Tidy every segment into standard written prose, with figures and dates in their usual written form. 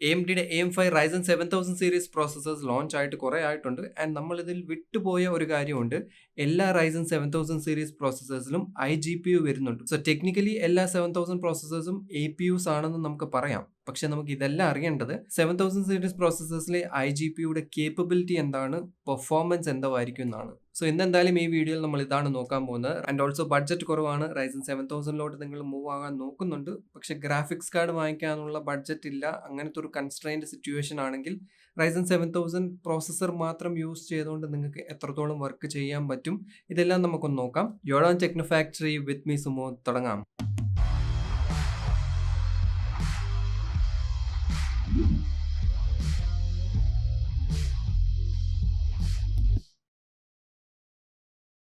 AMDയുടെ AM5 Ryzen 7000 series processors launch ആയിട്ട് കുറെ ആയിട്ടുണ്ട്. ആൻഡ് നമ്മൾ ഇതിൽ വിട്ടുപോയ ഒരു കാര്യമുണ്ട്. എല്ലാ Ryzen 7000 സീരീസ് പ്രോസസ്സേഴ്സിലും iGPU വരുന്നുണ്ട്. സോ ടെക്നിക്കലി എല്ലാ 7000 പ്രോസസ്സേഴ്സും APUs ആണെന്ന് നമുക്ക് പറയാം. പക്ഷെ നമുക്ക് ഇതെല്ലാം അറിയേണ്ടത് 7000 സീരീസ് പ്രോസസ്സേഴ്സിലെ iGPUയുടെ കേപ്പബിലിറ്റി എന്താണ്, പെർഫോമൻസ് എന്തായിരിക്കും എന്നാണ്. സോ ഇന്നെന്തായാലും ഈ വീഡിയോയിൽ നമ്മൾ ഇതാണ് നോക്കാൻ പോകുന്നത്. ആൻഡ് ഓൾസോ ബഡ്ജറ്റ് കുറവാണ്. Ryzen 7000 നിങ്ങൾ മൂവ് ആകാൻ നോക്കുന്നുണ്ട്, പക്ഷെ ഗ്രാഫിക്സ് കാർഡ് വാങ്ങിക്കാനുള്ള ബഡ്ജറ്റ് ഇല്ല. അങ്ങനത്തെ ഒരു കൺസ്ട്രെയിൻഡ് സിറ്റുവേഷൻ ആണെങ്കിൽ Ryzen 7000 പ്രോസസ്സർ മാത്രം യൂസ് ചെയ്തുകൊണ്ട് നിങ്ങൾക്ക് എത്രത്തോളം വർക്ക് ചെയ്യാൻ പറ്റും, ഇതെല്ലാം നമുക്കൊന്ന് നോക്കാം. യോഡോൺ techno factory with me Sumo, തുടങ്ങാം.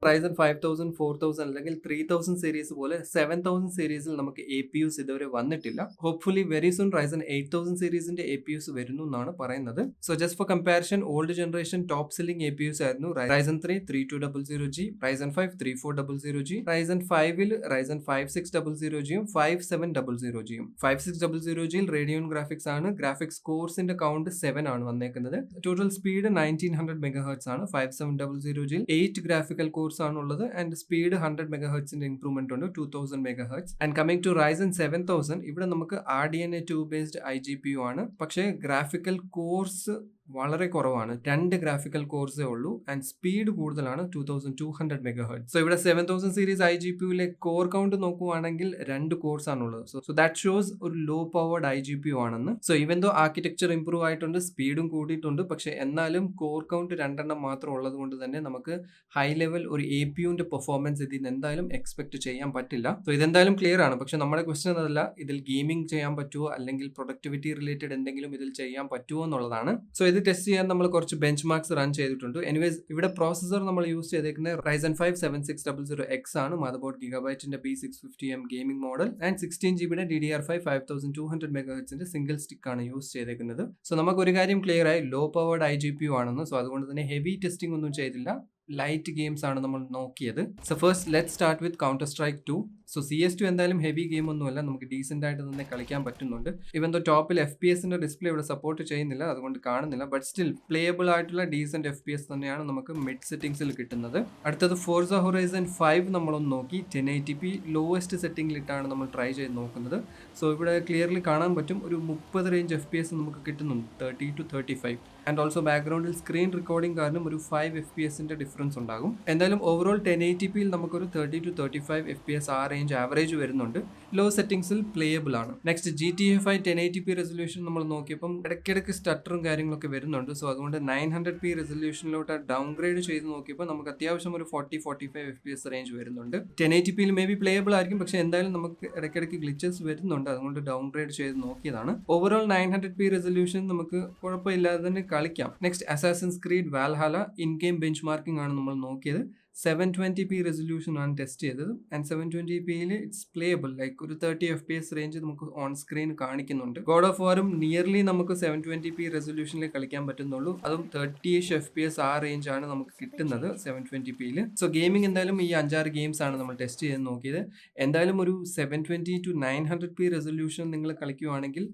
Ryzen 5000, 4000 അല്ലെങ്കിൽ 3000 സീരീസ് പോലെ 7000 സീരീസിൽ നമുക്ക് APUs ഇതുവരെ വന്നിട്ടില്ല. ഹോപ്പ്ഫുള്ളി വെരി സൂൺ Ryzen 8000 സീരീസിന്റെ APUs വരുന്നു എന്നാണ് പറയുന്നത്. So just for comparison, old generation top selling APUs ആയിരുന്നു Ryzen 3 3200G, Ryzen 5 3400G, Ryzen 5ൽ Ryzen 5600Gയും 5700Gയും. 5600Gയിൽ റേഡിയോൺ ഗ്രാഫിക്സ് ആണ്. ഗ്രാഫിക്സ് കോഴ്സിന്റെ കൗണ്ട് 7 ആണ് വന്നേക്കുന്നത്. ടോട്ടൽ സ്പീഡ് 1900 MHz ആണ്. 5700Gയിൽ 8 ഗ്രാഫിക്കൽ കോഴ്സ് ആണുള്ളത് ആൻഡ് സ്പീഡ് 100 MHz ഇംപ്രൂവ്മെന്റ് ഉണ്ട്, 2000 MHz. And coming to Ryzen 7000, ഇവിടെ നമുക്ക് RDNA 2 ബേസ്ഡ് iGPU ആണ്. പക്ഷേ ഗ്രാഫിക്കൽ കോഴ്സ് വളരെ കുറവാണ്. 2 ഗ്രാഫിക്കൽ കോഴ്സേ ഉള്ളൂ ആൻഡ് സ്പീഡ് കൂടുതലാണ്, 2200 MHz. സോ ഇവിടെ 7000 സീരീസ് iGPUലെ കോർ കൗണ്ട് നോക്കുവാണെങ്കിൽ 2 കോഴ്സ് ആണുള്ളത്. സോ ദാറ്റ് ഷോസ് ഒരു ലോ പവർഡ് iGPU ആണെന്ന്. സോ ഇവൻ ദോ ആർക്കിടെക്ചർ ഇംപ്രൂവ് ആയിട്ടുണ്ട്, സ്പീഡും കൂടിയിട്ടുണ്ട്, പക്ഷെ എന്നാലും കോർ കൗണ്ട് 2 മാത്രം ഉള്ളത് കൊണ്ട് തന്നെ നമുക്ക് ഹൈ ലെവൽ ഒരു APUന്റെ പെർഫോമൻസ് ഇതിൽ നിന്ന് എന്തായാലും എക്സ്പെക്ട് ചെയ്യാൻ പറ്റില്ല. സോ ഇതെന്തായാലും ക്ലിയർ ആണ്. പക്ഷെ നമ്മുടെ ക്വസ്റ്റ്യൻ അതല്ല, ഇതിൽ ഗെയിമിംഗ് ചെയ്യാൻ പറ്റുമോ അല്ലെങ്കിൽ പ്രൊഡക്ടിവിറ്റി റിലേറ്റഡ് എന്തെങ്കിലും ഇതിൽ ചെയ്യാൻ പറ്റുമോ എന്നുള്ളതാണ്. സോ ഇത് ടെസ്റ്റ് ചെയ്യാൻ നമ്മൾ കുറച്ച് ബെഞ്ച് മാർക്സ് റൺ ചെയ്തിട്ടുണ്ട്. എനിവേസ് ഇവിടെ പ്രോസസർ നമ്മൾ യൂസ് ചെയ്തേക്കുന്നത് Ryzen 5 7600X ആണ്. മദർബോർഡ് ഗിഗാബൈറ്റിന്റെ B650M gaming model and 16GB DDR5 5200 MHz single stick ആണ് യൂസ് ചെയ്തേക്കുന്നത്. സോ നമുക്ക് ഒരു കാര്യം ക്ലിയർ ആയി, ലോ പവർഡ് iGPU ആണെന്ന്. സോ അതുകൊണ്ട് തന്നെ ഹെവി ടെസ്റ്റിംഗ് ഒന്നും ചെയ്തില്ല, ലൈറ്റ് ഗെയിംസ് ആണ് നമ്മൾ നോക്കിയത്. So first let start with counter strike 2. So CS2 എന്തായാലും ഹെവി ഗെയിം ഒന്നുമല്ല, നമുക്ക് ഡീസെന്റ് ആയിട്ട് തന്നെ കളിക്കാൻ പറ്റുന്നുണ്ട്. ഇവൻ ദോ ടോപ്പിൽ FPSന്റെ ഡിസ്പ്ലേ ഇവിടെ സപ്പോർട്ട് ചെയ്യുന്നില്ല, അതുകൊണ്ട് കാണുന്നില്ല. ബട്ട് സ്റ്റിൽ പ്ലേയബിൾ ആയിട്ടുള്ള ഡീസെന്റ് FPS തന്നെയാണ് നമുക്ക് മിഡ് സെറ്റിംഗ്സിൽ കിട്ടുന്നത്. അടുത്തത് Forza Horizon 5 നമ്മളൊന്ന് നോക്കി. 1080p ലോവസ്റ്റ് സെറ്റിംഗിലിട്ടാണ് നമ്മൾ ട്രൈ ചെയ്ത് നോക്കുന്നത്. സോ ഇവിടെ ക്ലിയർലി കാണാൻ പറ്റും, ഒരു 30 റേഞ്ച് FPS നമുക്ക് കിട്ടുന്നുണ്ട്, 30 to 35. ആൻഡ് ഓൾസോ ബാക്ക്ഗ്രൗണ്ടിൽ സ്ക്രീൻ റെക്കോർഡിംഗ് കാരണം ഒരു 5 FPSന്റെ ഡിഫറൻസ് ഉണ്ടാകും. എന്തായാലും ഓവറോൾ 1080pയിൽ നമുക്കൊരു 30 to 35 FPS ആ റേഞ്ച് ആവറേജ് വരുന്നുണ്ട്. ലോ സെറ്റിംഗ്സിൽ പ്ലേയബിൾ ആണ്. നെക്സ്റ്റ് GTA 5 1080p റെസൊല്യൂഷൻ നമ്മൾ നോക്കിയപ്പം ഇടയ്ക്കിടയ്ക്ക് സ്റ്റട്ടറും കാര്യങ്ങളൊക്കെ വരുന്നുണ്ട്. സോ അതുകൊണ്ട് 900p റെസൊല്യൂഷനിലോട്ട് ഡൗൺഗ്രേഡ് ചെയ്ത് നോക്കിയപ്പോൾ നമുക്ക് അത്യാവശ്യം ഒരു 40-45 FPS റേഞ്ച് വരുന്നുണ്ട്. 1080pയിൽ മേ ബി പ്ലേയബിൾ ആയിരിക്കും, പക്ഷെ എന്തായാലും നമുക്ക് ഇടയ്ക്കിടയ്ക്ക് ഗ്ലിച്ചസ് വരുന്നുണ്ട്, അതുകൊണ്ട് ഡൗൺഗ്രേഡ് ചെയ്ത് നോക്കിയതാണ്. ഓവറോൾ 900p റെസൊല്യൂഷൻ നമുക്ക് കുഴപ്പമില്ലാതെ തന്നെ കളിക്കാം. Next Assassin's Creed Valhalla in game bench marking ആണ് നമ്മൾ നോക്കിയത്. 720p റെസൊല്യൂഷൻ ആണ് ടെസ്റ്റ് ചെയ്തത് ആൻഡ് 720pയിൽ ഇറ്റ്സ് പ്ലേയബിൾ, ലൈക്ക് ഒരു 30 FPS റേഞ്ച് നമുക്ക് ഓൺ സ്ക്രീൻ കാണിക്കുന്നുണ്ട്. ഗോഡ് ഓഫ് വാറും നിയർലി നമുക്ക് 720p റെസൊല്യൂഷനിൽ കളിക്കാൻ പറ്റുന്നുള്ളൂ, അതും 30 FPS ആ റേഞ്ച് ആണ് നമുക്ക് കിട്ടുന്നത് 720pയിൽ. സോ ഗെയിമിംഗ് എന്തായാലും ഈ 5-6 ഗെയിംസ് ആണ് നമ്മൾ ടെസ്റ്റ് ചെയ്ത് നോക്കിയത്. എന്തായാലും ഒരു 720 to 900p റെസൊല്യൂഷൻ നിങ്ങൾ കളിക്കുവാണെങ്കിൽ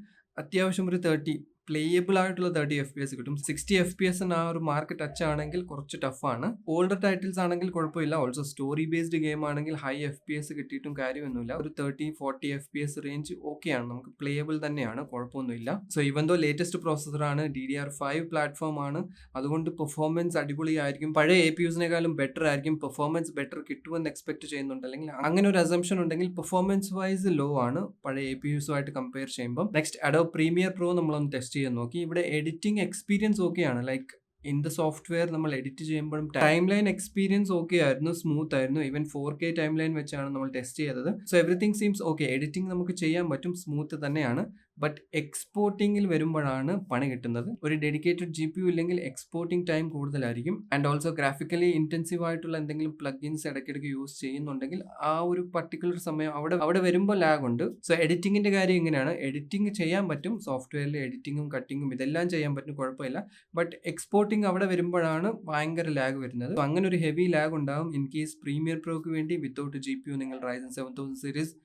അത്യാവശ്യം ഒരു 30 പ്ലേയബിൾ ആയിട്ടുള്ള 30 FPS കിട്ടും. 60 FPS ആ ഒരു മാർക്ക് ടച്ച് ആണെങ്കിൽ കുറച്ച് ടഫാണ്. ഓൾഡർ ടൈറ്റിൽസ് ആണെങ്കിൽ കുഴപ്പമില്ല. ഓൾസോ സ്റ്റോറി ബേസ്ഡ് ഗെയിം ആണെങ്കിൽ ഹൈ FPS കിട്ടിയിട്ടും കാര്യമൊന്നുമില്ല. ഒരു 30-40 FPS റേഞ്ച് ഓക്കെയാണ്, നമുക്ക് പ്ലേയബിൾ തന്നെയാണ്, കുഴപ്പമൊന്നുമില്ല. സോ ഇവൻ ദോ ലേറ്റസ്റ്റ് പ്രോസസറാണ്, DDR5 പ്ലാറ്റ്ഫോം ആണ്, അതുകൊണ്ട് പെർഫോമൻസ് അടിപൊളിയായിരിക്കും. പഴയ APUസിനെക്കാളും ബെറ്റർ ആയിരിക്കും. പെർഫോമൻസ് ബെറ്റർ കിട്ടുമെന്ന് എക്സ്പെക്ട് ചെയ്യുന്നുണ്ട്, അല്ലെങ്കിൽ അങ്ങനെ ഒരു അസംഷൻ ഉണ്ടെങ്കിൽ പെർഫോമൻസ് വൈസ് ലോ ആണ് പഴയ APUസുമായിട്ട് കമ്പയർ ചെയ്യുമ്പോൾ. നെക്സ്റ്റ് Adobe Premiere Pro നമ്മളൊന്ന് ടെസ്റ്റ് ചെയ്യാൻ നോക്കി. ഇവിടെ എഡിറ്റിംഗ് എക്സ്പീരിയൻസ് ഓക്കെയാണ്, ലൈക്ക് ഇൻ ദ സോഫ്റ്റ്വെയർ നമ്മൾ എഡിറ്റ് ചെയ്യുമ്പോഴും ടൈം ലൈൻ എക്സ്പീരിയൻസ് ഓക്കെ ആയിരുന്നു, സ്മൂത്ത് ആയിരുന്നു. ഈവൻ 4K ടൈം ലൈൻ വെച്ചാണ് നമ്മൾ ടെസ്റ്റ് ചെയ്തത്. So everything seems okay, editing നമുക്ക് ചെയ്യാൻ പറ്റും, സ്മൂത്ത് തന്നെയാണ്. ബട്ട് എക്സ്പോർട്ടിങ്ങിൽ വരുമ്പോഴാണ് പണി കിട്ടുന്നത്. ഒരു ഡെഡിക്കേറ്റഡ് GPU ഇല്ലെങ്കിൽ എക്സ്പോർട്ടിംഗ് ടൈം കൂടുതലായിരിക്കും. ആൻഡ് ഓൾസോ ഗ്രാഫിക്കലി ഇൻറ്റൻസീവ് ആയിട്ടുള്ള എന്തെങ്കിലും പ്ലഗിൻസ് ഇടയ്ക്കിടയ്ക്ക് യൂസ് ചെയ്യുന്നുണ്ടെങ്കിൽ ആ ഒരു പർട്ടിക്കുലർ സമയം അവിടെ വരുമ്പോൾ ലാഗ് ഉണ്ട്. സോ എഡിറ്റിങ്ങിന്റെ കാര്യം ഇങ്ങനെയാണ്, എഡിറ്റിംഗ് ചെയ്യാൻ പറ്റും, സോഫ്റ്റ്വെയറിൽ എഡിറ്റിങ്ങും കട്ടിങ്ങും ഇതെല്ലാം ചെയ്യാൻ പറ്റും, കുഴപ്പമില്ല. ബട്ട് എക്സ്പോർട്ടിംഗ് അവിടെ വരുമ്പോഴാണ് ഭയങ്കര ലാഗ് വരുന്നത്. അങ്ങനെ ഒരു ഹെവി ലാഗ് ഉണ്ടാകും ഇൻ കേസ് പ്രീമിയർ പ്രോക്ക് വേണ്ടി വിത്തൗട്ട് GPU നിങ്ങൾ Ryzen 7000 സീരീസ്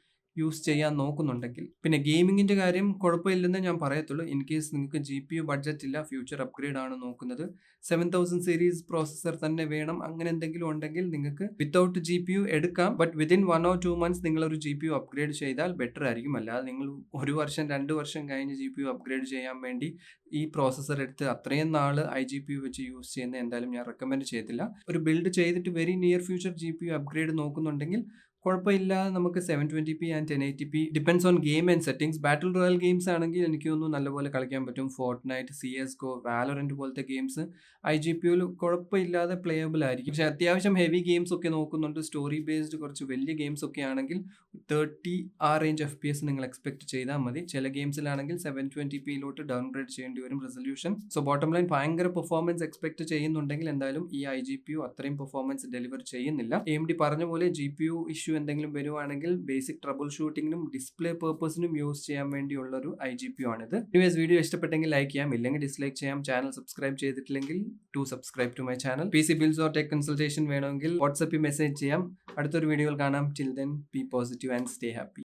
യൂസ് ചെയ്യാൻ നോക്കുന്നുണ്ടെങ്കിൽ. പിന്നെ ഗെയിമിങ്ങിന്റെ കാര്യം കുഴപ്പമില്ലെന്നേ ഞാൻ പറയത്തുള്ളൂ. ഇൻ കേസ് നിങ്ങൾക്ക് GPU ബഡ്ജറ്റ് ഇല്ല, ഫ്യൂച്ചർ അപ്ഗ്രേഡ് ആണ് നോക്കുന്നത്, 7000 സീരീസ് പ്രോസസർ തന്നെ വേണം, അങ്ങനെ എന്തെങ്കിലും ഉണ്ടെങ്കിൽ നിങ്ങൾക്ക് വിത്തൗട്ട് GPU എടുക്കാം. ബട്ട് വിത്തിൻ 1 or 2 months നിങ്ങൾ ഒരു GPU അപ്ഗ്രേഡ് ചെയ്താൽ ബെറ്റർ ആയിരിക്കും. അല്ലാതെ നിങ്ങൾ 1 വർഷം 2 വർഷം കഴിഞ്ഞ് GPU അപ്ഗ്രേഡ് ചെയ്യാൻ വേണ്ടി ഈ പ്രോസസർ എടുത്ത് അത്രയും നാള് iGPU വെച്ച് യൂസ് ചെയ്യുന്നത് എന്തായാലും ഞാൻ റെക്കമെൻഡ് ചെയ്യത്തില്ല. ഒരു ബിൽഡ് ചെയ്തിട്ട് very near future GPU upgrade നോക്കുന്നുണ്ടെങ്കിൽ കുഴപ്പമില്ലാതെ നമുക്ക് 720p and 1080p depends on game and settings. Battle royale games ആണെങ്കിൽ എനിക്ക് തോന്നുന്നു നല്ലപോലെ കളിക്കാൻ പറ്റും. ഫോർട്ട്നൈറ്റ്, CSGO, വാലോറന്റ് പോലത്തെ ഗെയിംസ് iGPUയിൽ കുഴപ്പമില്ലാതെ പ്ലേയബിൾ ആയിരിക്കും. പക്ഷെ അത്യാവശ്യം ഹെവി ഗെയിംസ് ഒക്കെ നോക്കുന്നുണ്ട്, സ്റ്റോറി ബേസ്ഡ് കുറച്ച് വലിയ ഗെയിംസ് ഒക്കെ ആണെങ്കിൽ 30 ആ റേഞ്ച് FPS നിങ്ങൾ എക്സ്പെക്ട് ചെയ്താൽ മതി. ചില ഗെയിംസിലാണെങ്കിൽ 720pയിലോട്ട് ഡൗൺഗ്രേഡ് ചെയ്യേണ്ടി വരും റെസൊല്യൂഷൻ. സോ ബോട്ടം ലൈൻ ഭയങ്കര പെർഫോമൻസ് എക്സ്പെക്ട് ചെയ്യുന്നുണ്ടെങ്കിൽ എന്തായാലും ഈ iGPU അത്രയും പെർഫോമൻസ് ഡെലിവർ ചെയ്യുന്നില്ല. AMD പറഞ്ഞ പോലെ GPU ഇഷ്യൂ എന്തെങ്കിലും വരുവാണെങ്കിൽ ബേസിക് ട്രബിൾ ഷൂട്ടിങ്ങിനും ഡിസ്പ്ലേ പേർപ്പസിനും യൂസ് ചെയ്യാൻ വേണ്ടിയുള്ള ഒരു iGPU ആണിത്. എനിവേസ് വീഡിയോ ഇഷ്ടപ്പെട്ടെങ്കിൽ ലൈക്ക് ചെയ്യാം, ഇല്ലെങ്കിൽ ഡിസ്ലൈക്ക് ചെയ്യാം. ചാനൽ സബ്സ്ക്രൈബ് ചെയ്തിട്ടില്ലെങ്കിൽ to subscribe to my channel. PC bills or tech consultation വേണമെങ്കിൽ വാട്സാപ്പിൽ മെസ്സേജ് ചെയ്യാം. അടുത്തൊരു വീഡിയോയിൽ കാണാം. Till then be positive and stay happy.